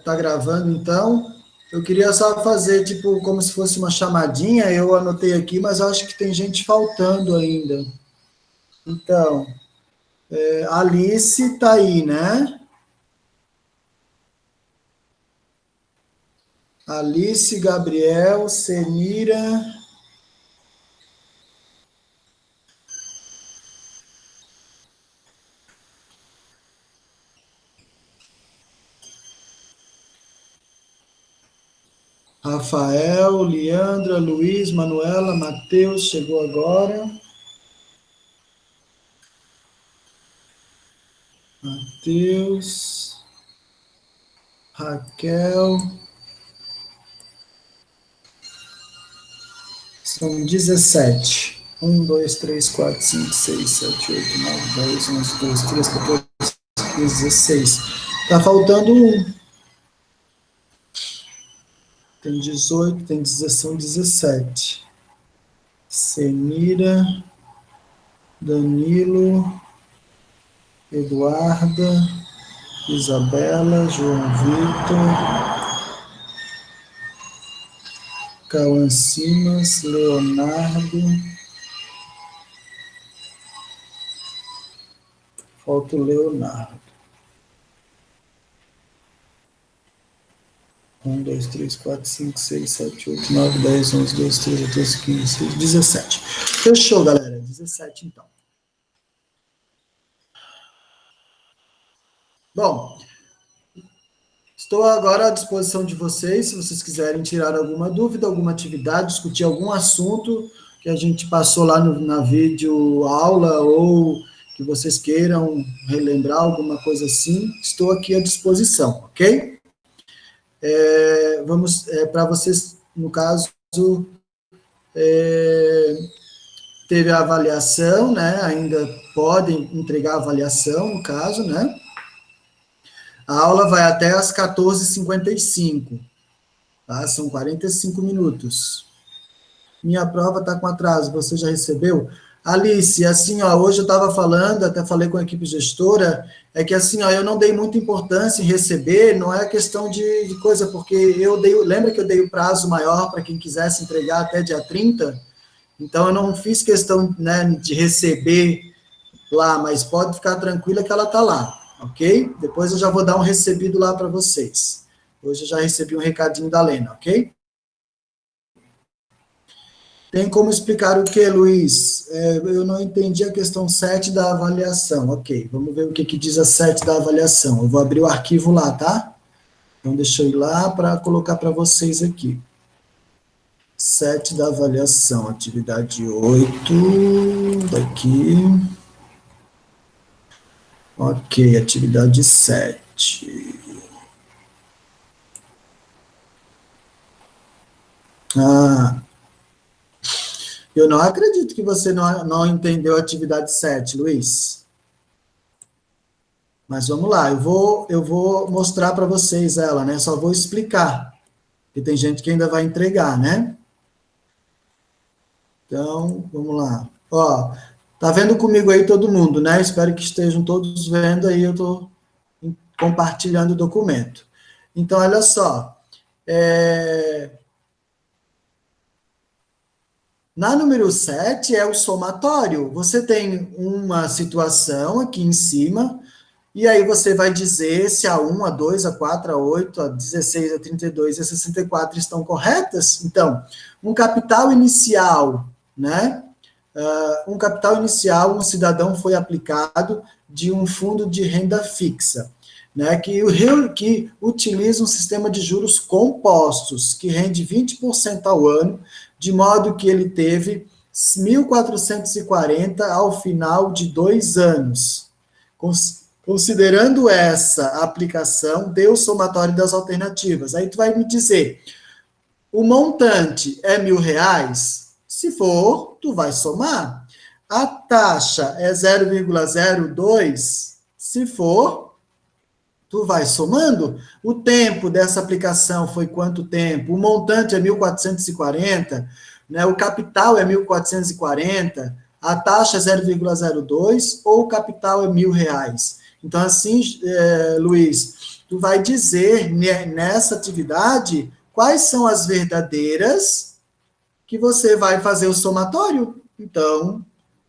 Tá gravando, então. Eu queria só fazer, tipo, como se fosse uma chamadinha. Eu anotei aqui, mas eu acho que tem gente faltando ainda. Então, Alice tá aí, né? Alice, Gabriel, Senira, Rafael, Leandra, Luiz, Manuela, Matheus, chegou agora. Matheus, Raquel. São 17. 1, 2, 3, 4, 5, 6, 7, 8, 9, 10, 11, 12, 13, 14, 15, 16. Tá faltando um. Tem 18, tem 16, 17. Semira, Danilo, Eduarda, Isabela, João Vitor, Cauã Simas, Leonardo. Falta o Leonardo. 1, 2, 3, 4, 5, 6, 7, 8, 9, 10, 11, 12, 13, 14, 15, 16, 17. Fechou, galera. 17, então. Bom, estou agora à disposição de vocês, se vocês quiserem tirar alguma dúvida, alguma atividade, discutir algum assunto que a gente passou lá na vídeo aula ou que vocês queiram relembrar alguma coisa assim, estou aqui à disposição, ok? Vamos, para vocês, no caso, teve a avaliação, né? Ainda podem entregar a avaliação, no caso, né? A aula vai até às 14h55, tá? São 45 minutos. Minha prova está com atraso, você já recebeu? Alice, assim, ó, hoje eu estava falando, até falei com a equipe gestora, é que assim, ó, eu não dei muita importância em receber, não é questão de coisa, porque lembra que eu dei o prazo maior para quem quisesse entregar até dia 30? Então eu não fiz questão, né, de receber lá, mas pode ficar tranquila que ela está lá, ok? Depois eu já vou dar um recebido lá para vocês. Hoje eu já recebi um recadinho da Lena, ok? Tem como explicar o que, Luiz? Eu não entendi a questão 7 da avaliação. Ok, vamos ver o que diz a 7 da avaliação. Eu vou abrir o arquivo lá, tá? Então, deixa eu ir lá para colocar para vocês aqui. 7 da avaliação, atividade 8, daqui. Ok, atividade 7. Ah, eu não acredito que você não entendeu a atividade 7, Luiz. Mas vamos lá, eu vou mostrar para vocês ela, né? Só vou explicar, porque tem gente que ainda vai entregar, né? Então, vamos lá. Ó, tá vendo comigo aí todo mundo, né? Espero que estejam todos vendo aí, eu estou compartilhando o documento. Então, olha só. Na número 7 é o somatório. Você tem uma situação aqui em cima, e aí você vai dizer se a 1, a 2, a 4, a 8, a 16, a 32 e a 64 estão corretas. Então, um capital inicial, né? Um capital inicial, um cidadão foi aplicado de um fundo de renda fixa, né? Que utiliza um sistema de juros compostos, que rende 20% ao ano, de modo que ele teve 1.440 ao final de 2 anos. Considerando essa aplicação, dê o somatório das alternativas. Aí tu vai me dizer, o montante é R$ 1.000? Se for, tu vai somar. A taxa é 0,02? Se for, tu vai somando. O tempo dessa aplicação foi quanto tempo? O montante é 1.440, né? O capital é 1.440, a taxa é 0,02 ou o capital é R$ 1.000? Então, assim, Luiz, tu vai dizer nessa atividade quais são as verdadeiras que você vai fazer o somatório. Então,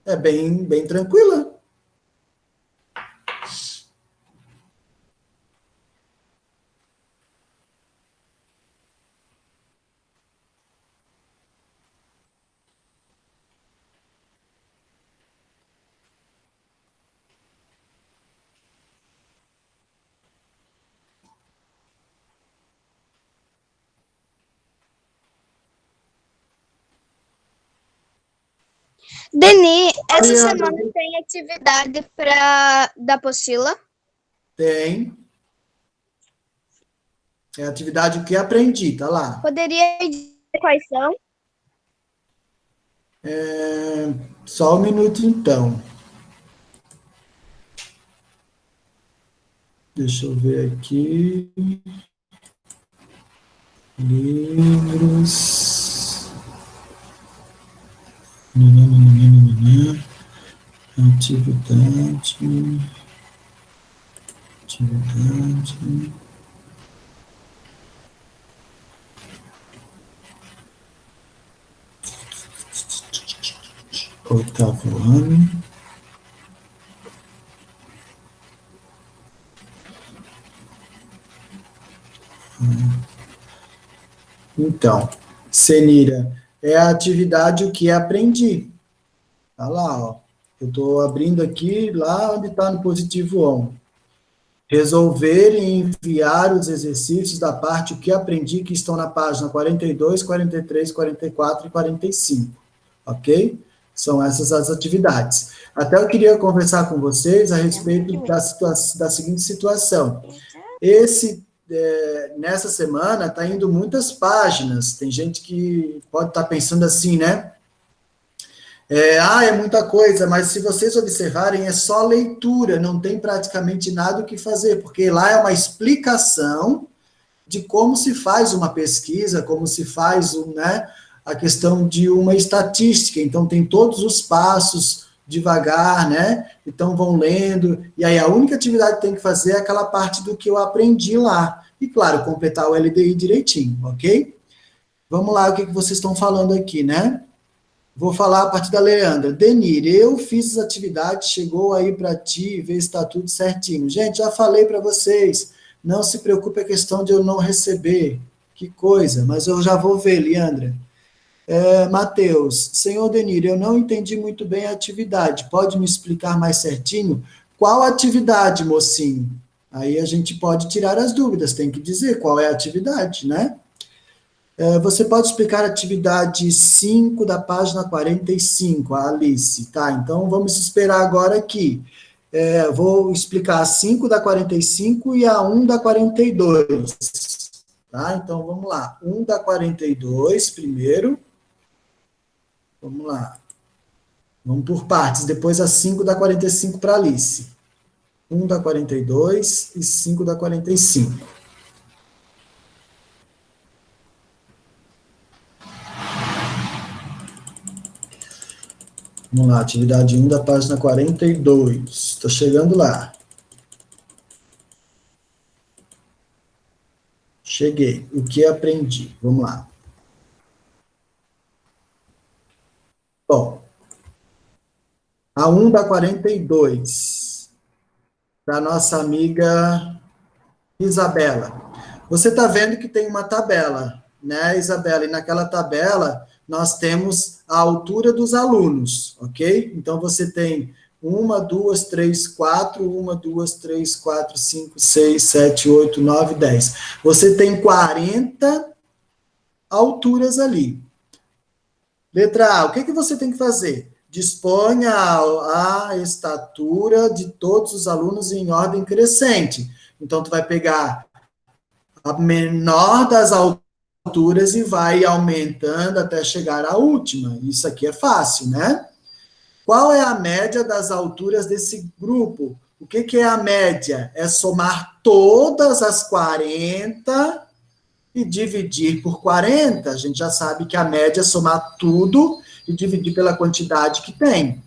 é bem tranquila. Deni, essa Leandro, semana tem atividade da apostila? tem. É a atividade que aprendi, tá lá. Poderia dizer quais são? Só um minuto, então. Deixa eu ver aqui. Livros. Atividade. Atividade. Oitavo ano. Então, Senira, é a atividade o que aprendi. Tá lá, ó. Eu estou abrindo aqui, lá onde está no positivo on. Resolver e enviar os exercícios da parte o que aprendi, que estão na página 42, 43, 44 e 45. Ok? São essas as atividades. Até eu queria conversar com vocês a respeito da seguinte situação. Nessa semana está indo muitas páginas. Tem gente que pode estar pensando assim, né? É muita coisa, mas se vocês observarem, é só leitura, não tem praticamente nada o que fazer, porque lá é uma explicação de como se faz uma pesquisa, como se faz a questão de uma estatística. Então, tem todos os passos devagar, né? Então, vão lendo, e aí a única atividade que tem que fazer é aquela parte do que eu aprendi lá. E, claro, completar o LDI direitinho, ok? Vamos lá, o que vocês estão falando aqui, né? Vou falar a partir da Leandra. Denir, eu fiz as atividades, chegou aí para ti, ver se está tudo certinho. Gente, já falei para vocês, não se preocupe a questão de eu não receber. Que coisa, mas eu já vou ver, Leandra. Matheus, senhor Denir, eu não entendi muito bem a atividade. Pode me explicar mais certinho? Qual atividade, mocinho? Aí a gente pode tirar as dúvidas, tem que dizer qual é a atividade, né? Você pode explicar a atividade 5 da página 45, a Alice, tá? Então, vamos esperar agora aqui. Vou explicar a 5 da 45 e a 1 da 42, tá? Então, vamos lá. 1 da 42 primeiro. Vamos lá. Vamos por partes, depois a 5 da 45 para a Alice. 1 da 42 e 5 da 45. Vamos lá, atividade 1 da página 42. Estou chegando lá. Cheguei. O que aprendi? Vamos lá. Bom, a 1 da 42, da nossa amiga Isabela. Você está vendo que tem uma tabela, né, Isabela? E naquela tabela nós temos a altura dos alunos, ok? Então você tem 1, 2, 3, 4, 1, 2, 3, 4, 5, 6, 7, 8, 9, 10. Você tem 40 alturas ali. Letra A, o que você tem que fazer? Disponha a estatura de todos os alunos em ordem crescente. Então, tu vai pegar a menor das alturas e vai aumentando até chegar à última. Isso aqui é fácil, né? Qual é a média das alturas desse grupo? O que é a média? É somar todas as 40 e dividir por 40. A gente já sabe que a média é somar tudo e dividir pela quantidade que tem.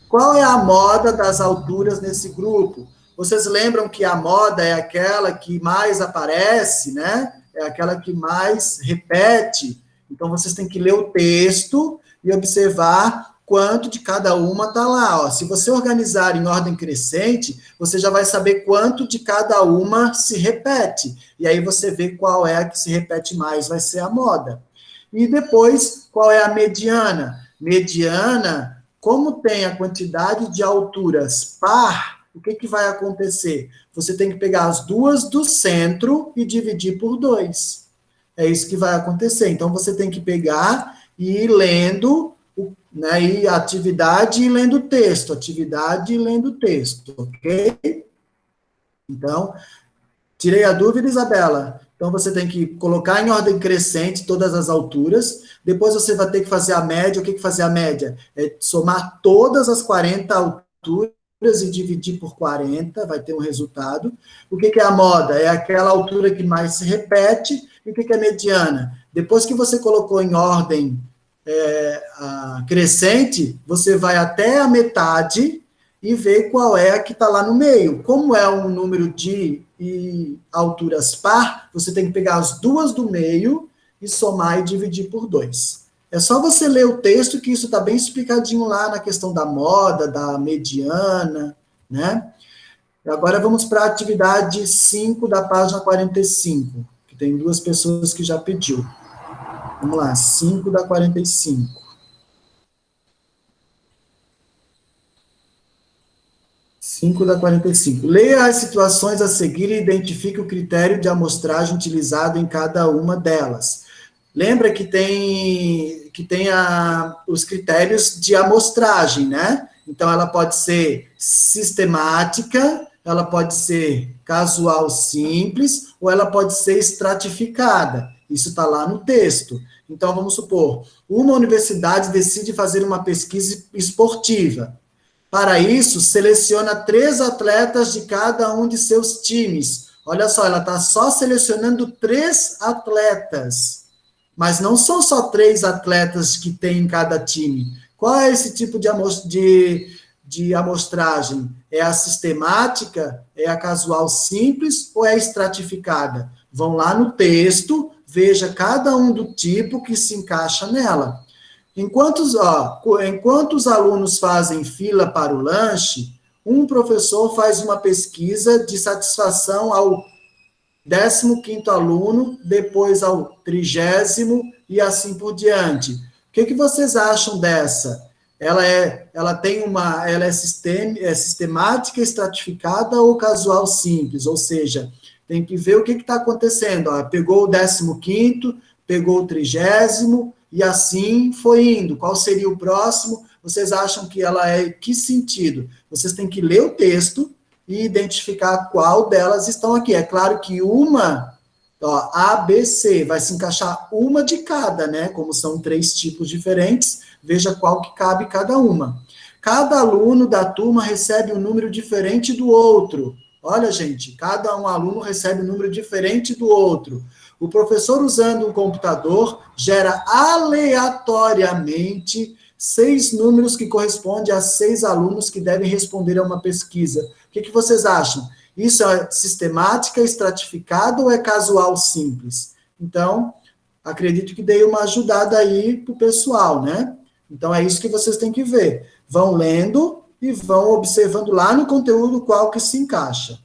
Qual é a moda das alturas nesse grupo? Vocês lembram que a moda é aquela que mais aparece, né? É aquela que mais repete. Então, vocês têm que ler o texto e observar quanto de cada uma está lá. Ó. Se você organizar em ordem crescente, você já vai saber quanto de cada uma se repete. E aí você vê qual é a que se repete mais, vai ser a moda. E depois, qual é a mediana? Mediana, como tem a quantidade de alturas par, o que vai acontecer? Você tem que pegar as duas do centro e dividir por 2. É isso que vai acontecer. Então, você tem que pegar e ir lendo, né, e atividade e lendo texto, atividade e lendo texto, ok? Então, tirei a dúvida, Isabela. Então, você tem que colocar em ordem crescente todas as alturas. Depois, você vai ter que fazer a média. O que fazer a média? É somar todas as 40 alturas e dividir por 40, vai ter um resultado. O que é a moda? É aquela altura que mais se repete. E o que é mediana? Depois que você colocou em ordem crescente, você vai até a metade e vê qual é a que está lá no meio. Como é um número de alturas par, você tem que pegar as duas do meio e somar e dividir por 2. É só você ler o texto que isso está bem explicadinho lá na questão da moda, da mediana, né? Agora vamos para a atividade 5 da página 45, que tem 2 pessoas que já pediu. Vamos lá, 5 da 45. 5 da 45. Leia as situações a seguir e identifique o critério de amostragem utilizado em cada uma delas. Lembra que tem os critérios de amostragem, né? Então, ela pode ser sistemática, ela pode ser casual simples, ou ela pode ser estratificada. Isso está lá no texto. Então, vamos supor, uma universidade decide fazer uma pesquisa esportiva. Para isso, seleciona 3 atletas de cada um de seus times. Olha só, ela está só selecionando 3 atletas. Mas não são só 3 atletas que tem em cada time. Qual é esse tipo de amostragem? É a sistemática? É a casual simples? Ou é a estratificada? Vão lá no texto, veja cada um do tipo que se encaixa nela. Enquanto os alunos fazem fila para o lanche, um professor faz uma pesquisa de satisfação ao 15º aluno, depois ao 30º e assim por diante. O que vocês acham dessa? Ela é sistemática, estratificada ou casual simples? Ou seja, tem que ver o que está acontecendo. Pegou o 15º, pegou o 30º, e assim foi indo. Qual seria o próximo? Vocês acham que ela é que sentido? Vocês têm que ler o texto e identificar qual delas estão aqui. É claro que uma, A, B, C, vai se encaixar uma de cada, né? Como são 3 tipos diferentes, veja qual que cabe cada uma. Cada aluno da turma recebe um número diferente do outro. Olha, gente, cada aluno recebe um número diferente do outro. O professor, usando um computador, gera aleatoriamente 6 números que correspondem a 6 alunos que devem responder a uma pesquisa. O que vocês acham? Isso é sistemática, estratificada ou é casual simples? Então, acredito que dei uma ajudada aí para o pessoal, né? Então, é isso que vocês têm que ver. Vão lendo e vão observando lá no conteúdo qual que se encaixa.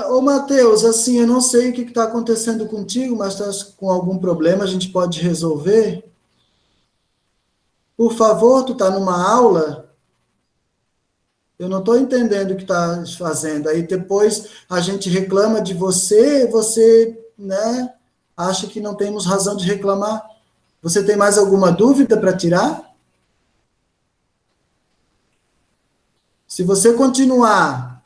Ô, Matheus, assim, eu não sei o que está acontecendo contigo, mas está com algum problema, a gente pode resolver? Por favor, tu está numa aula? Eu não estou entendendo o que está fazendo. Aí depois a gente reclama de você, você, né, acha que não temos razão de reclamar. Você tem mais alguma dúvida para tirar? Se você continuar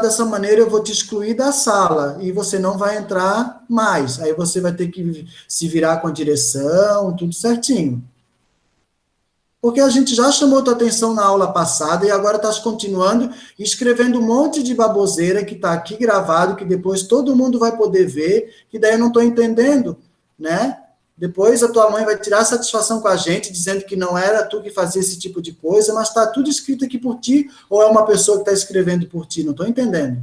dessa maneira, eu vou te excluir da sala e você não vai entrar mais. Aí você vai ter que se virar com a direção, tudo certinho. Porque a gente já chamou tua atenção na aula passada e agora estás continuando escrevendo um monte de baboseira que está aqui gravado, que depois todo mundo vai poder ver, que daí eu não estou entendendo, né? Depois a tua mãe vai tirar satisfação com a gente, dizendo que não era tu que fazia esse tipo de coisa, mas está tudo escrito aqui por ti, ou é uma pessoa que está escrevendo por ti? Não estou entendendo.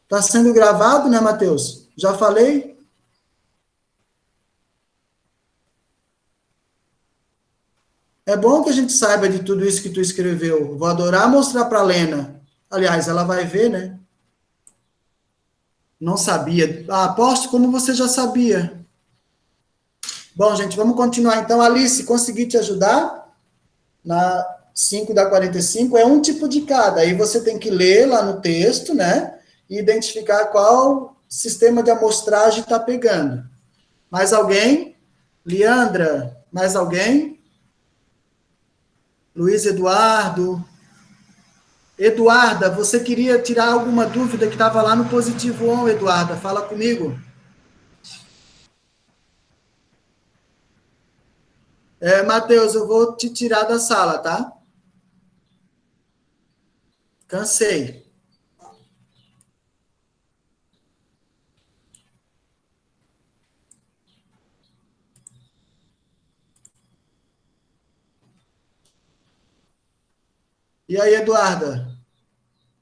Está sendo gravado, né, Matheus? Já falei? É bom que a gente saiba de tudo isso que tu escreveu. Vou adorar mostrar para a Lena. Aliás, ela vai ver, né? Não sabia. Ah, aposto como você já sabia. Bom, gente, vamos continuar. Então, Alice, consegui te ajudar? Na 5 da 45, é um tipo de cada. Aí você tem que ler lá no texto, né? E identificar qual sistema de amostragem está pegando. Mais alguém? Leandra, mais alguém? Luiz Eduardo. Eduarda, você queria tirar alguma dúvida que estava lá no positivo on, Eduarda? Fala comigo. Matheus, eu vou te tirar da sala, tá? Cansei. E aí, Eduarda?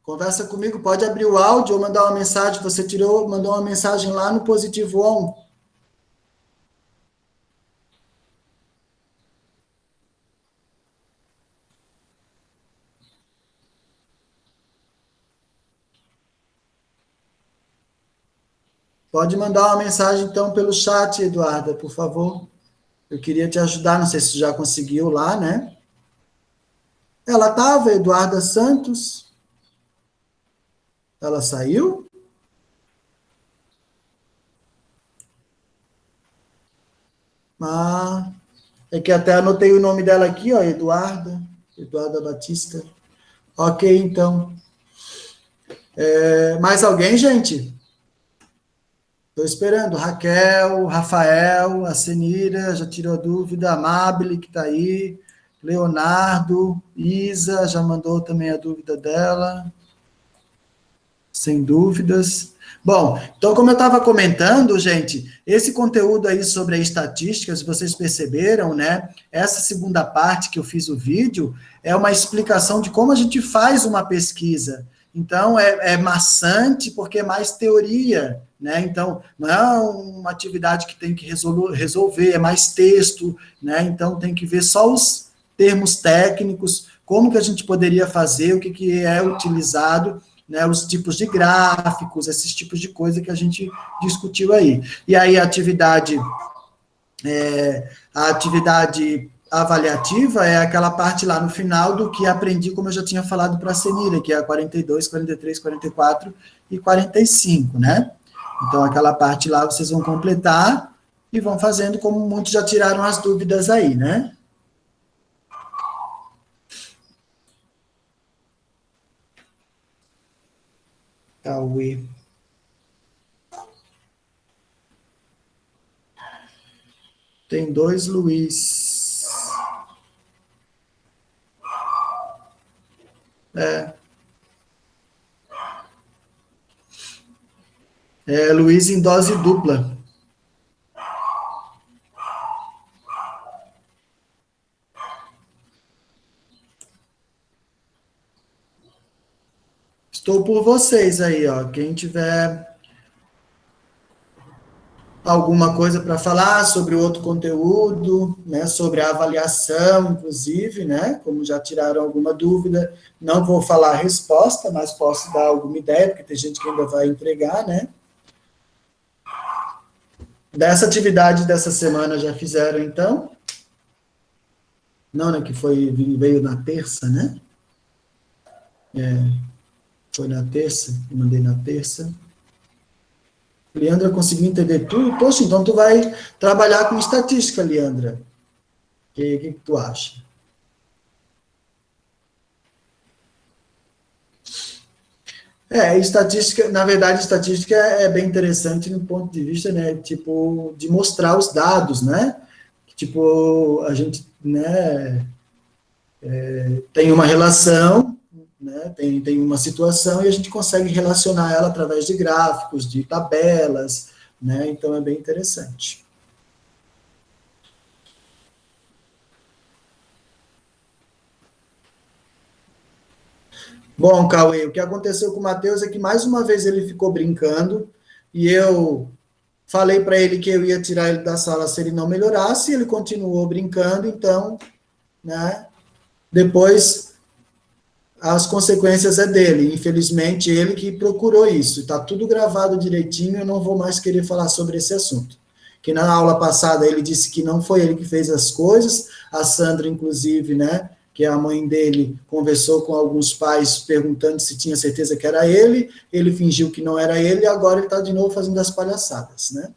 Conversa comigo, pode abrir o áudio ou mandar uma mensagem. Você mandou uma mensagem lá no positivo on. Pode mandar uma mensagem, então, pelo chat, Eduarda, por favor. Eu queria te ajudar, não sei se já conseguiu lá, né? Ela estava, Eduarda Santos. Ela saiu? Ah, é que até anotei o nome dela aqui, ó, Eduarda Batista. Ok, então. Mais alguém, gente? Estou esperando. Raquel, Rafael, a Senira, já tirou a dúvida. A Amabile, que está aí. Leonardo, Isa, já mandou também a dúvida dela. Sem dúvidas. Bom, então, como eu estava comentando, gente, esse conteúdo aí sobre as estatísticas, vocês perceberam, né? Essa segunda parte que eu fiz o vídeo é uma explicação de como a gente faz uma pesquisa. Então, é maçante porque é mais teoria, né? Então, não é uma atividade que tem que resolver, é mais texto, né? Então, tem que ver só os termos técnicos, como que a gente poderia fazer, o que é utilizado, né, os tipos de gráficos, esses tipos de coisa que a gente discutiu aí. E aí a atividade avaliativa é aquela parte lá no final do que aprendi, como eu já tinha falado para a Senira, que é a 42, 43, 44 e 45, né? Então, aquela parte lá vocês vão completar e vão fazendo como muitos já tiraram as dúvidas aí, né? Cauê. Tem 2 Luiz. Luiz em dose dupla. Estou por vocês aí, ó. Quem tiver alguma coisa para falar sobre outro conteúdo, né, sobre a avaliação, inclusive, né, como já tiraram alguma dúvida, não vou falar a resposta, mas posso dar alguma ideia, porque tem gente que ainda vai entregar, né. Dessa atividade dessa semana já fizeram, então? Não, né, que veio na terça, né? Foi na terça, eu mandei na terça. Leandra conseguiu entender tudo? Poxa, então tu vai trabalhar com estatística, Leandra. Que tu acha? Estatística, na verdade, estatística é bem interessante no ponto de vista, né, tipo, de mostrar os dados, né? Tipo, a gente, né, tem uma relação, né, tem uma situação e a gente consegue relacionar ela através de gráficos, de tabelas, né? Então é bem interessante. Bom, Cauê, o que aconteceu com o Matheus é que mais uma vez ele ficou brincando e eu falei para ele que eu ia tirar ele da sala se ele não melhorasse, e ele continuou brincando, então, né, depois as consequências é dele. Infelizmente, ele que procurou isso. Está tudo gravado direitinho, eu não vou mais querer falar sobre esse assunto. Que na aula passada ele disse que não foi ele que fez as coisas, a Sandra, inclusive, né, que é a mãe dele, conversou com alguns pais perguntando se tinha certeza que era ele fingiu que não era ele, e agora ele está de novo fazendo as palhaçadas, né?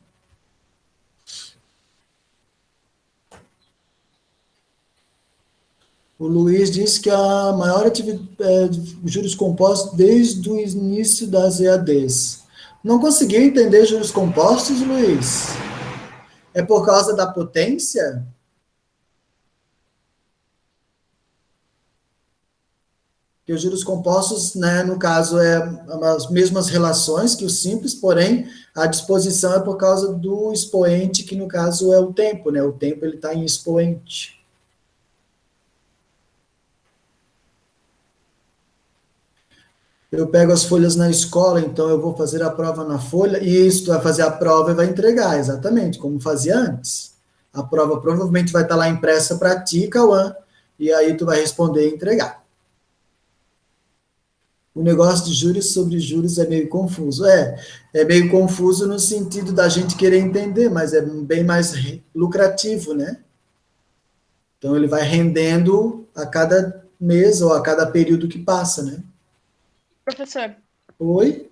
O Luiz disse que a maior atividade de juros compostos desde o início das EADs. Não conseguiu entender juros compostos, Luiz? É por causa da potência? Que os juros compostos, né, no caso, é as mesmas relações que o simples, porém, a disposição é por causa do expoente, que no caso é o tempo, né? O tempo ele está em expoente. Eu pego as folhas na escola, então eu vou fazer a prova na folha, e isso, tu vai fazer a prova e vai entregar, exatamente, como fazia antes. A prova provavelmente vai estar lá impressa para ti, Cauã, e aí tu vai responder e entregar. O negócio de juros sobre juros é meio confuso. É meio confuso no sentido da gente querer entender, mas é bem mais lucrativo, né? Então ele vai rendendo a cada mês ou a cada período que passa, né? Professor, Oi?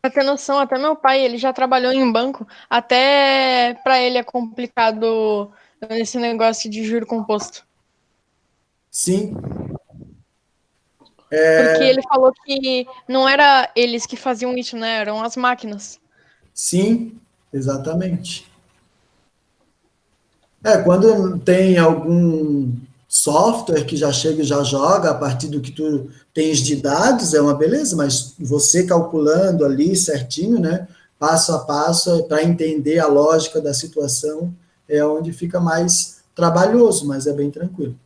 pra ter noção, até meu pai, ele já trabalhou em banco, até pra ele é complicado esse negócio de juro composto. Sim, Porque ele falou que não era eles que faziam isso, né? Eram as máquinas. sim, exatamente. Quando tem algum software que já chega e já joga a partir do que tu tens de dados, é uma beleza, mas você calculando ali certinho, né, passo a passo, para entender a lógica da situação, é onde fica mais trabalhoso, mas é bem tranquilo.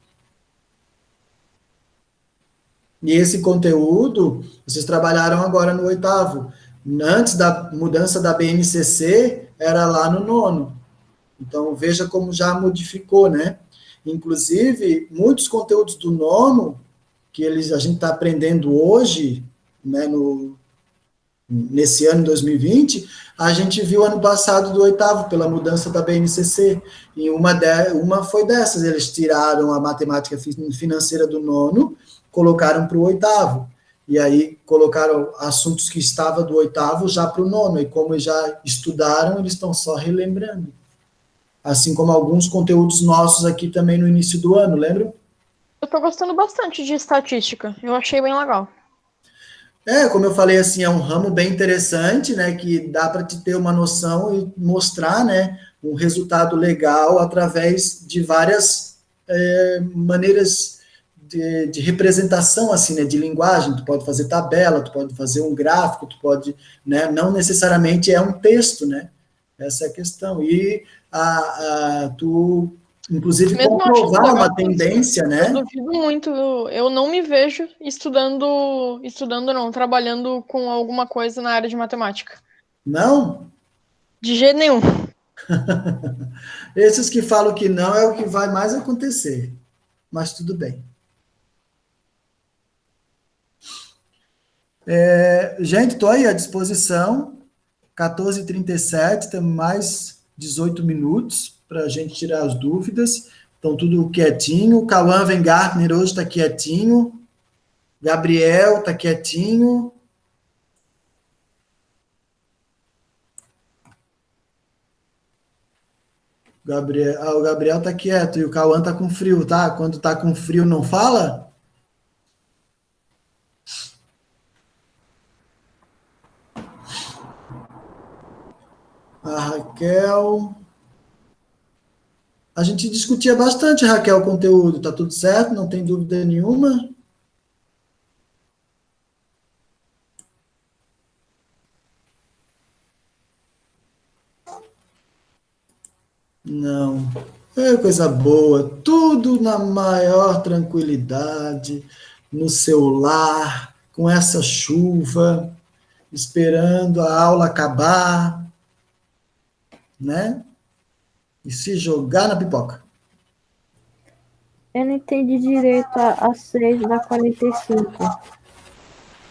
E esse conteúdo, vocês trabalharam agora no oitavo. Antes da mudança da BNCC, era lá no nono. Então, veja como já modificou, né? Inclusive, muitos conteúdos do nono, que a gente está aprendendo hoje, né, nesse ano, 2020, a gente viu ano passado do oitavo, pela mudança da BNCC. E uma foi dessas, eles tiraram a matemática financeira do nono, colocaram para o oitavo. E aí colocaram assuntos que estavam do oitavo já para o nono. E como eles já estudaram, eles estão só relembrando. Assim como alguns conteúdos nossos aqui também no início do ano, lembra? Eu tô gostando bastante de estatística. Eu achei bem legal. Como eu falei, assim, é um ramo bem interessante, né, que dá para te ter uma noção e mostrar, né, um resultado legal através de várias maneiras de representação, assim, né, de linguagem. Tu pode fazer tabela, tu pode fazer um gráfico, tu pode, né, não necessariamente é um texto, né, essa é a questão. E tu, inclusive, Mesmo eu achando comprovar legal, uma tendência, eu né, duvido muito. Eu não me vejo estudando não, trabalhando com alguma coisa na área de matemática. não? De jeito nenhum. Esses que falam que não é o que vai mais acontecer, mas tudo bem. Gente, estou aí à disposição, 14h37, temos mais 18 minutos para a gente tirar as dúvidas. Então, tudo quietinho. Cauã Wengartner hoje está quietinho. Gabriel está quietinho. O Gabriel tá quieto e o Cauã tá com frio, tá? Quando tá com frio não fala? A Raquel. A gente discutia bastante, Raquel, o conteúdo. Tá tudo certo? Não tem dúvida nenhuma? Não. É coisa boa. Tudo na maior tranquilidade, no celular, com essa chuva, esperando a aula acabar, né? E se jogar na pipoca. Eu não entendi direito a 6 da 45.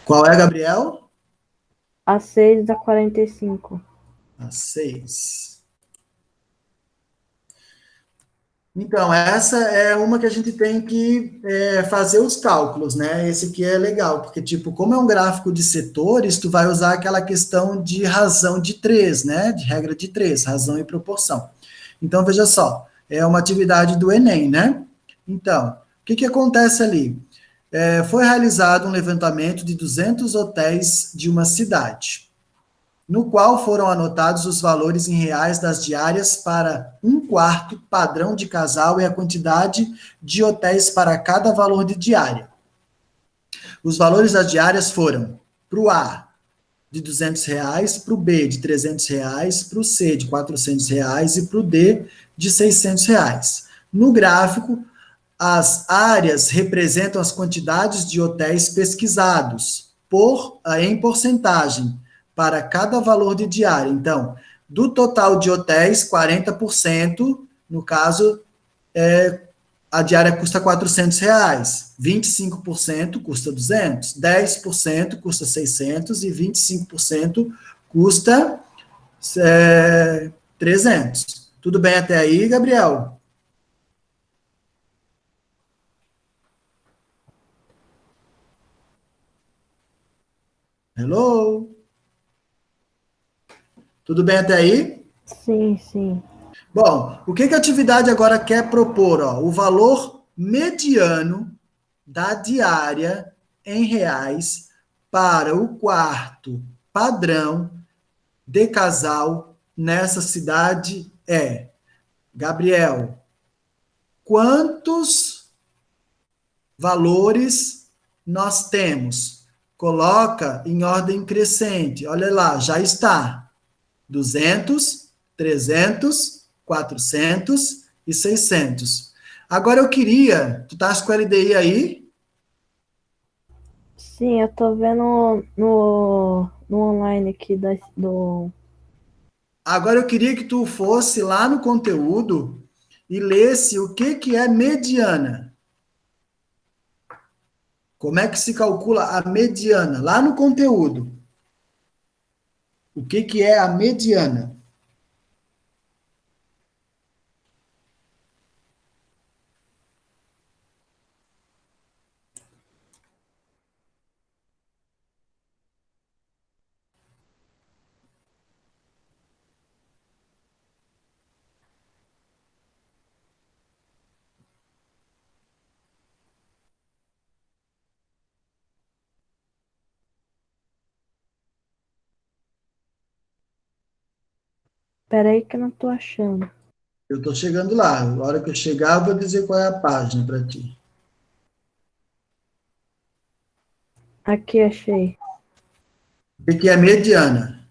Qual é, Gabriel? A 6 da 45. A 6. Então, essa é uma que a gente tem que fazer os cálculos, né? Esse aqui é legal, porque, tipo, como é um gráfico de setores, tu vai usar aquela questão de razão de 3, né? De regra de 3, razão e proporção. Então, veja só, é uma atividade do Enem, né? Então, o que acontece ali? Foi realizado um levantamento de 200 hotéis de uma cidade, no qual foram anotados os valores em reais das diárias para um quarto padrão de casal e a quantidade de hotéis para cada valor de diária. Os valores das diárias foram para o A de R$ 200, para o B de R$ 300, para o C de R$ 400 e para o D de R$ 600. No gráfico, as áreas representam as quantidades de hotéis pesquisados em porcentagem para cada valor de diária. Então, do total de hotéis, 40%, no caso, a diária custa R$ 400, 25% custa 200, 10% custa 600 e 25% custa 300. Tudo bem até aí, Gabriel? Hello? Tudo bem até aí? Sim, sim. Bom, o que a atividade agora quer propor? Ó? O valor mediano da diária em reais para o quarto padrão de casal nessa cidade é, Gabriel, quantos valores nós temos? Coloca em ordem crescente. Olha lá, já está. 200, 300, 400 e 600. Agora eu queria, tu estás com a LDI aí? Sim, eu tô vendo no online aqui do. Agora eu queria que tu fosse lá no conteúdo e lesse o que é mediana. Como é que se calcula a mediana? Lá no conteúdo. O que é a mediana? Pera aí que eu não tô achando. Eu estou chegando lá. Na hora que eu chegar, eu vou dizer qual é a página para ti. Aqui, achei. O que é mediana?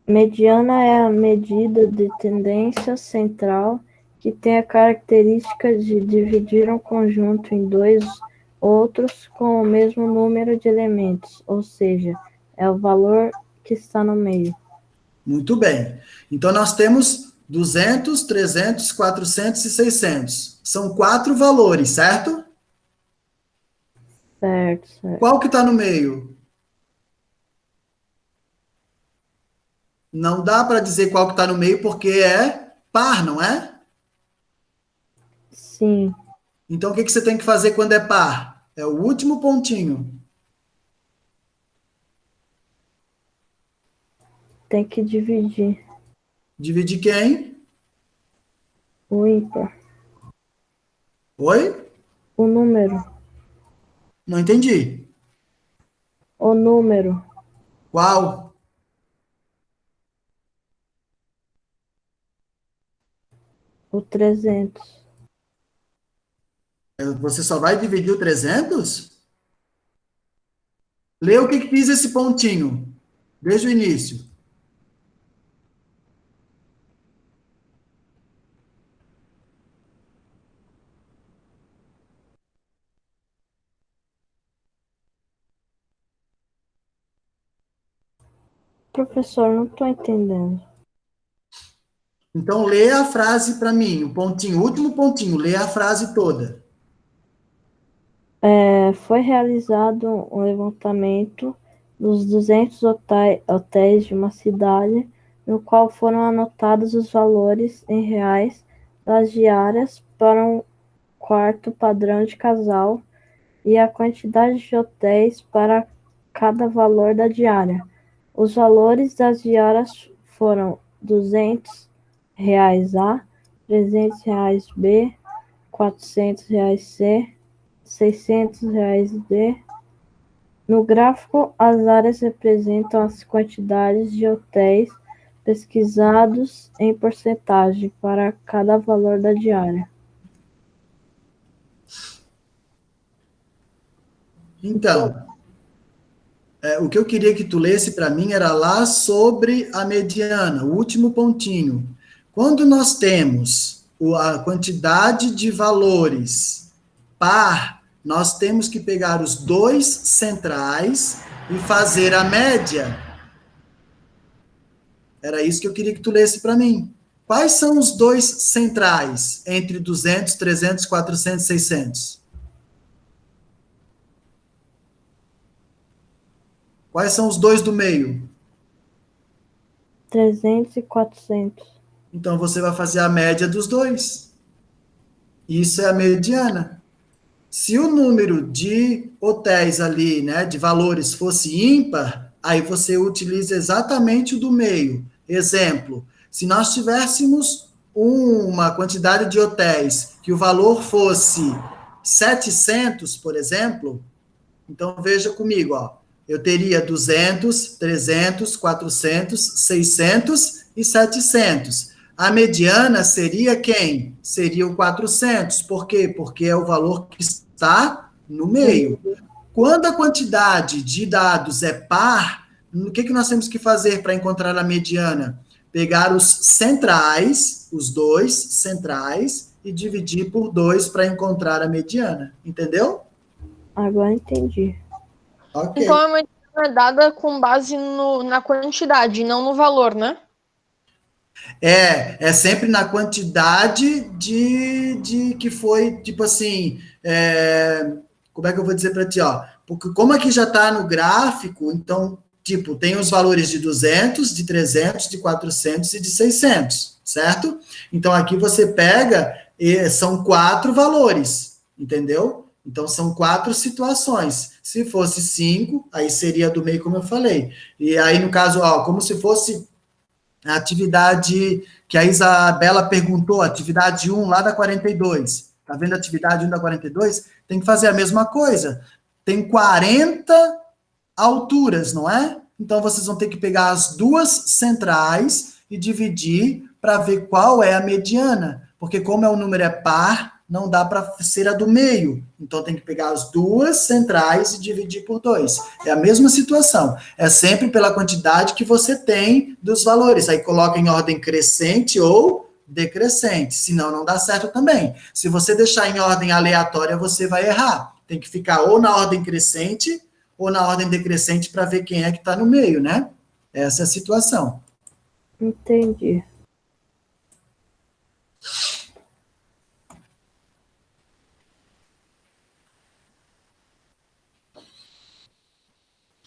Mediana é a medida de tendência central que tem a característica de dividir um conjunto em dois outros com o mesmo número de elementos, ou seja, é o valor que está no meio. Muito bem. Então, nós temos 200, 300, 400 e 600. São 4 valores, certo? Certo, certo. Qual que está no meio? Não dá para dizer qual que está no meio porque é par, não é? Sim, Então, o que você tem que fazer quando é par? É o último pontinho. tem que dividir. Dividir quem? O ímpar. Oi? O número. Não entendi. O número. Qual? O 300. Você só vai dividir o 300? Lê o que diz esse pontinho, desde o início. Professor, não estou entendendo. Então, lê a frase para mim, o pontinho, o último pontinho, lê a frase toda. Foi realizado um levantamento dos 200 hotéis de uma cidade, no qual foram anotados os valores em reais das diárias para um quarto padrão de casal e a quantidade de hotéis para cada valor da diária. Os valores das diárias foram R$ 200 A, R$ 300 B, R$ 400 C, R$ 600 D. No gráfico, as áreas representam as quantidades de hotéis pesquisados em porcentagem para cada valor da diária. Então, o que eu queria que tu lesse para mim era lá sobre a mediana, o último pontinho. Quando nós temos a quantidade de valores par, nós temos que pegar os dois centrais e fazer a média. Era isso que eu queria que tu lesse para mim. Quais são os dois centrais entre 200, 300, 400, 600? Quais são os dois do meio? 300 e 400. Então, você vai fazer a média dos dois. Isso é a mediana. Se o número de hotéis ali, né, de valores fosse ímpar, aí você utiliza exatamente o do meio. Exemplo, se nós tivéssemos uma quantidade de hotéis que o valor fosse 700, por exemplo, então veja comigo, ó, eu teria 200, 300, 400, 600 e 700. A mediana seria quem? Seria o 400. Por quê? Porque é o valor que está no meio. Quando a quantidade de dados é par, o que nós temos que fazer para encontrar a mediana? Pegar os centrais, os dois centrais, e dividir por 2 para encontrar a mediana. Entendeu? Agora entendi. Ok. Então, a mediana é dada com base na quantidade, não no valor, né? É sempre na quantidade de que foi, tipo assim, como é que eu vou dizer para ti, ó? Porque como aqui já está no gráfico, então, tipo, tem os valores de 200, de 300, de 400 e de 600, certo? Então, aqui você pega, são 4 valores, entendeu? Então, são 4 situações. Se fosse 5, aí seria do meio, como eu falei. E aí, no caso, ó, como se fosse a atividade que a Isabela perguntou, atividade 1 lá da 42. Tá vendo a atividade 1 da 42? Tem que fazer a mesma coisa. Tem 40 alturas, não é? Então, vocês vão ter que pegar as duas centrais e dividir para ver qual é a mediana. Porque como o número é par, não dá para ser a do meio. Então, tem que pegar as duas centrais e dividir por 2. É a mesma situação. É sempre pela quantidade que você tem dos valores. Aí coloca em ordem crescente ou decrescente. Senão, não dá certo também. Se você deixar em ordem aleatória, você vai errar. Tem que ficar ou na ordem crescente ou na ordem decrescente para ver quem é que está no meio, né? Essa é a situação. Entendi.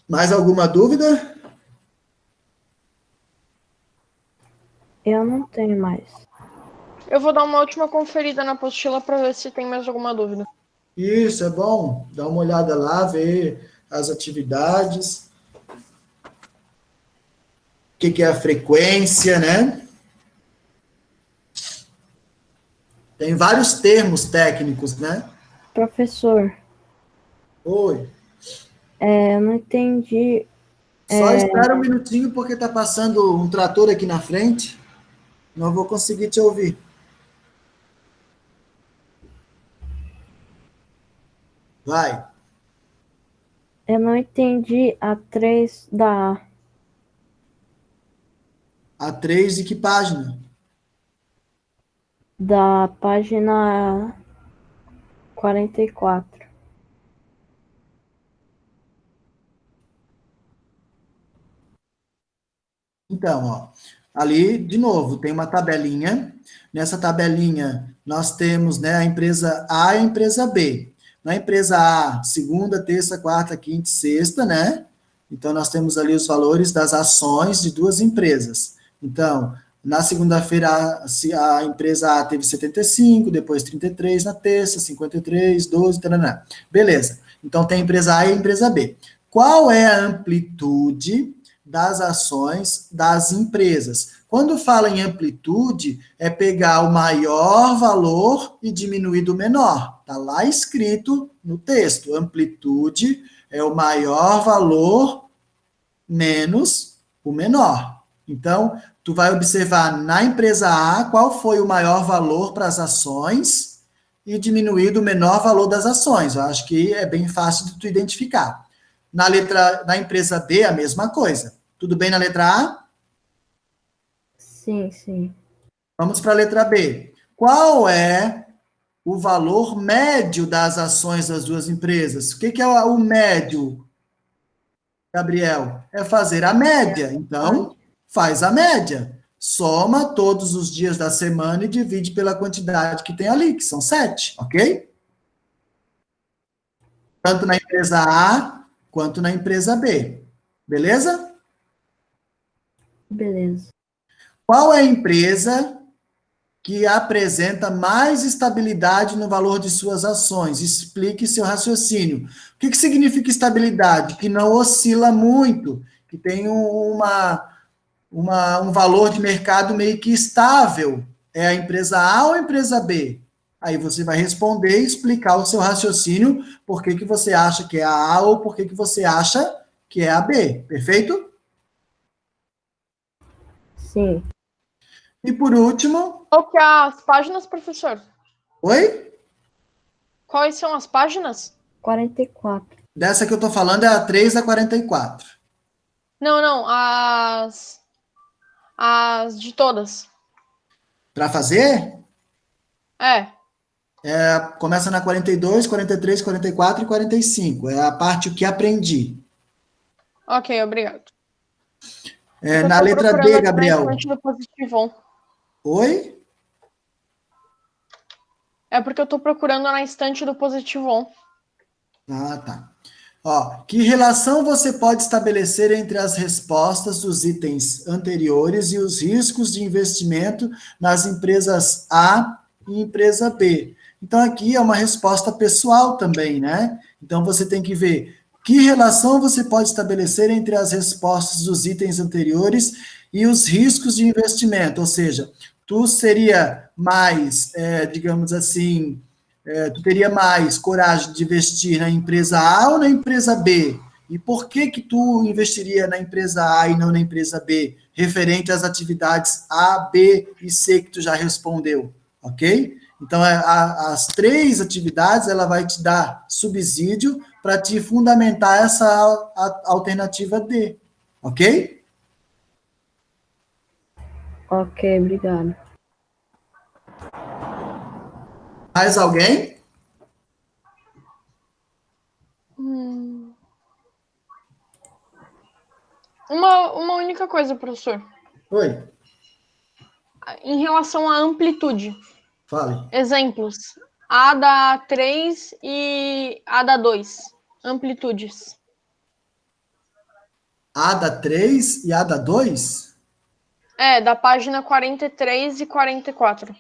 Mais alguma dúvida? Eu não tenho mais. Eu vou dar uma última conferida na apostila para ver se tem mais alguma dúvida. Isso, é bom. Dá uma olhada lá, ver as atividades. O que é a frequência, né? Tem vários termos técnicos, né? Professor, Oi. eu não entendi. Só espera um minutinho, porque está passando um trator aqui na frente. Não vou conseguir te ouvir. Vai. Eu não entendi a 3 da A. A3 de que página? Da página 44. Então, ó, ali, de novo, tem uma tabelinha. Nessa tabelinha, nós temos, né, a empresa A e a empresa B. Na empresa A, segunda, terça, quarta, quinta e sexta, né? Então, nós temos ali os valores das ações de duas empresas. Então, na segunda-feira, a empresa A teve 75, depois 33 na terça, 53, 12, taraná. Beleza. Então, tem a empresa A e a empresa B. Qual é a amplitude das ações das empresas? Quando fala em amplitude, é pegar o maior valor e diminuir do menor. Está lá escrito no texto. Amplitude é o maior valor menos o menor. Então, tu vai observar na empresa A qual foi o maior valor para as ações e diminuir do menor valor das ações. Eu acho que é bem fácil de tu identificar. Na empresa B, a mesma coisa. Tudo bem na letra A? Sim, sim. Vamos para a letra B. Qual é o valor médio das ações das duas empresas? O que é o médio, Gabriel? É fazer a média. Então, faz a média. Soma todos os dias da semana e divide pela quantidade que tem ali, que são 7, ok? Tanto na empresa A quanto na empresa B. Beleza? Beleza. Qual é a empresa que apresenta mais estabilidade no valor de suas ações? Explique seu raciocínio. O que significa estabilidade? Que não oscila muito, que tem um valor de mercado meio que estável. É a empresa A ou a empresa B? Aí você vai responder e explicar o seu raciocínio, por que você acha que é a A ou por que você acha que é a B. Perfeito? Sim. E por último... Qual que é as páginas, professor? Oi? Quais são as páginas? 44. Dessa que eu tô falando é a 3 a 44. Não, as de todas. Para fazer, É. começa na 42, 43, 44 e 45. É a parte o que aprendi. Ok, obrigado. Na letra D, Na Gabriel. estante do Positivon. Oi? É porque eu tô procurando na estante do Positivon. Ah, tá. Ó, que relação você pode estabelecer entre as respostas dos itens anteriores e os riscos de investimento nas empresas A e empresa B? Então, aqui é uma resposta pessoal também, né? Então, você tem que ver que relação você pode estabelecer entre as respostas dos itens anteriores e os riscos de investimento. Ou seja, tu seria mais, digamos assim, tu teria mais coragem de investir na empresa A ou na empresa B? E por que tu investiria na empresa A e não na empresa B, referente às atividades A, B e C que tu já respondeu, ok? Então, as três atividades, ela vai te dar subsídio para te fundamentar essa alternativa D, ok? Ok, obrigado. Mais alguém? Uma única coisa, professor. Oi, Em relação à amplitude. fale. Exemplos. A da 3 e A da 2. Amplitudes. A da 3 e A da 2? Da página 43 e 44.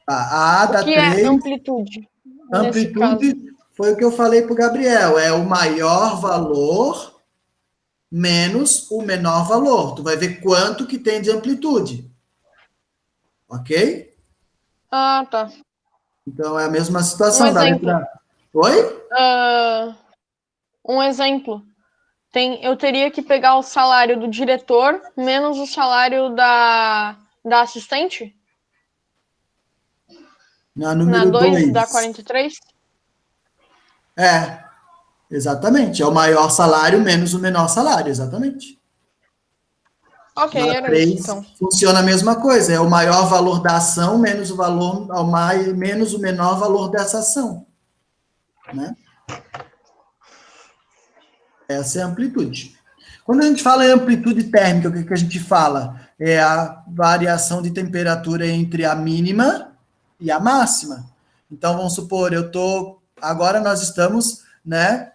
A A da O que 3... é amplitude? Nesse caso. Amplitude foi o que eu falei para o Gabriel, é o maior valor menos o menor valor. Tu vai ver quanto que tem de amplitude. ok? Ah, tá. Então, é a mesma situação Um da exemplo. letra... Oi? Um exemplo. Eu teria que pegar o salário do diretor menos o salário da assistente? Na Na número 2 dá 2. 43? É, exatamente. É o maior salário menos o menor salário, exatamente. Ok, Na era isso, 3 então. funciona a mesma coisa. É o maior valor da ação menos o valor, menos o menor valor dessa ação. Né? Essa é a amplitude. Quando a gente fala em amplitude térmica, o que a gente fala? É a variação de temperatura entre a mínima e a máxima. Então, vamos supor, agora nós estamos, né,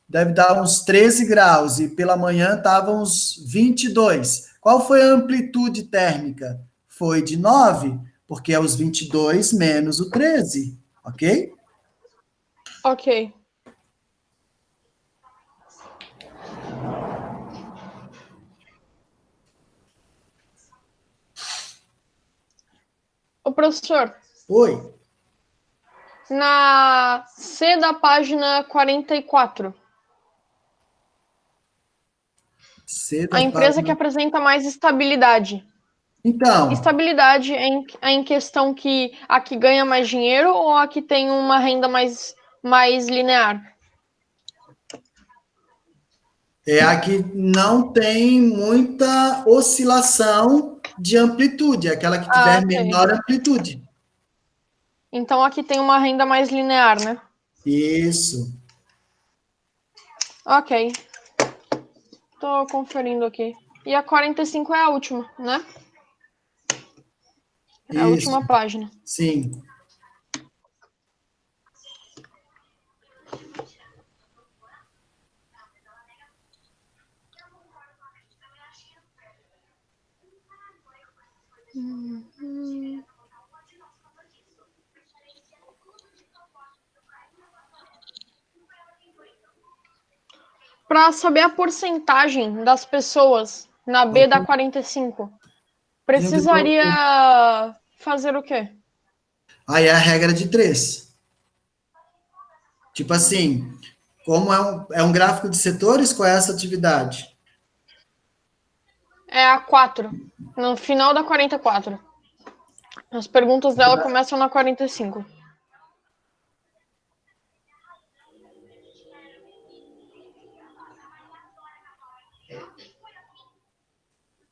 deve dar uns 13 graus, e pela manhã estavam uns 22. Qual foi a amplitude térmica? Foi de 9, porque é os 22 menos o 13, ok? Ok. Ô, professor, Oi. na C da página 44, C a da empresa que página. apresenta mais estabilidade. Então, Estabilidade é em questão que a que ganha mais dinheiro ou a que tem uma renda mais linear? é a que não tem muita oscilação de amplitude, é aquela que Ah, tiver ok. menor amplitude. Então a que tem uma renda mais linear, né? Isso, Ok. Tô conferindo aqui. E a 45 é a última, né? É a isso, última página. sim. Para saber a porcentagem das pessoas na B da 45, precisaria fazer o quê? Aí é a regra de 3. Tipo assim, como é um gráfico de setores, qual é essa atividade? É a 4, no final da 44. As perguntas dela começam na 45.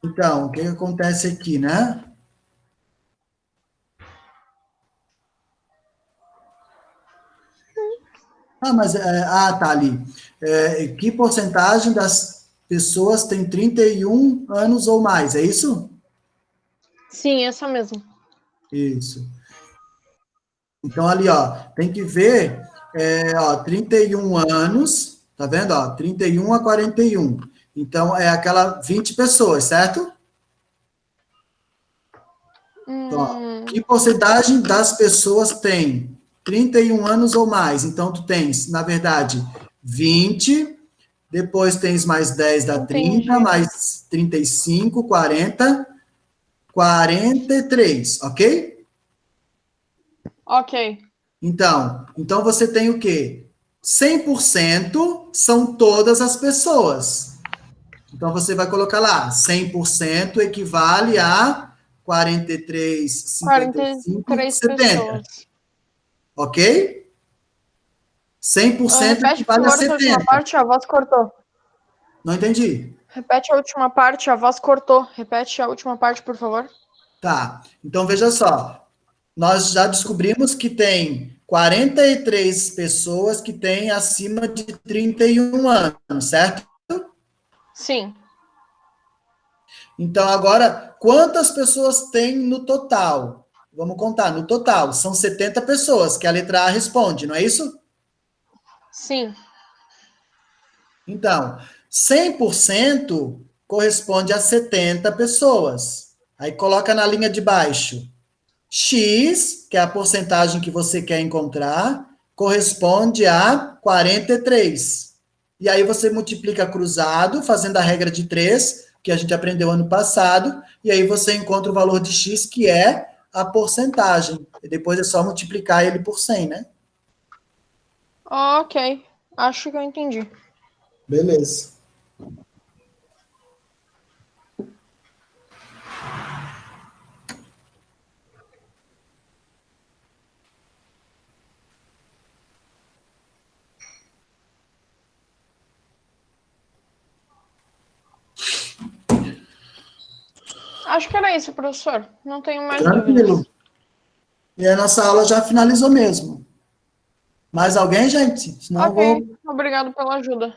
Então, o que acontece aqui, né? Tá ali. Que porcentagem das pessoas tem 31 anos ou mais, é isso? Sim, essa mesmo. Isso. Então, ali, ó, tem que ver, 31 anos, tá vendo, ó, 31 a 41. Então, é aquela 20 pessoas, certo? Então, ó, que porcentagem das pessoas tem 31 anos ou mais? Então, tu tens, na verdade, 20, depois tens mais 10 dá 30, Entendi. mais 35, 40, 43, ok? Ok. Então você tem o quê? 100% são todas as pessoas. Então você vai colocar lá, 100% equivale a 43, 55, 43 70, pessoas. ok? 100% Repete, por equivale a favor, essa última 70. parte, a voz cortou. Não entendi. Repete a última parte, a voz cortou. Repete a última parte, por favor. Tá, então veja só. Nós já descobrimos que tem 43 pessoas que têm acima de 31 anos, certo? Sim. Então, agora, quantas pessoas tem no total? Vamos contar, no total, são 70 pessoas, que a letra A responde, não é isso? Sim. Então, 100% corresponde a 70 pessoas. Aí coloca na linha de baixo. X, que é a porcentagem que você quer encontrar, corresponde a 43. E aí você multiplica cruzado, fazendo a regra de 3, que a gente aprendeu ano passado, e aí você encontra o valor de x, que é a porcentagem. E depois é só multiplicar ele por 100, né? Ok, acho que eu entendi. Beleza. Acho que era isso, professor. Não tenho mais dúvidas. Tranquilo. E a nossa aula já finalizou mesmo. Mais alguém, gente? Senão eu vou... Ok, obrigado pela ajuda.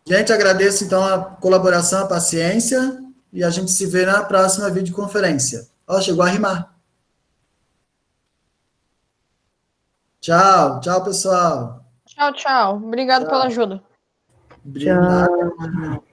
Gente, agradeço então a colaboração, a paciência, e a gente se vê na próxima videoconferência. Ó, chegou a rimar. Tchau, tchau, pessoal. Tchau, tchau. Obrigado pela ajuda. Nada. Tchau.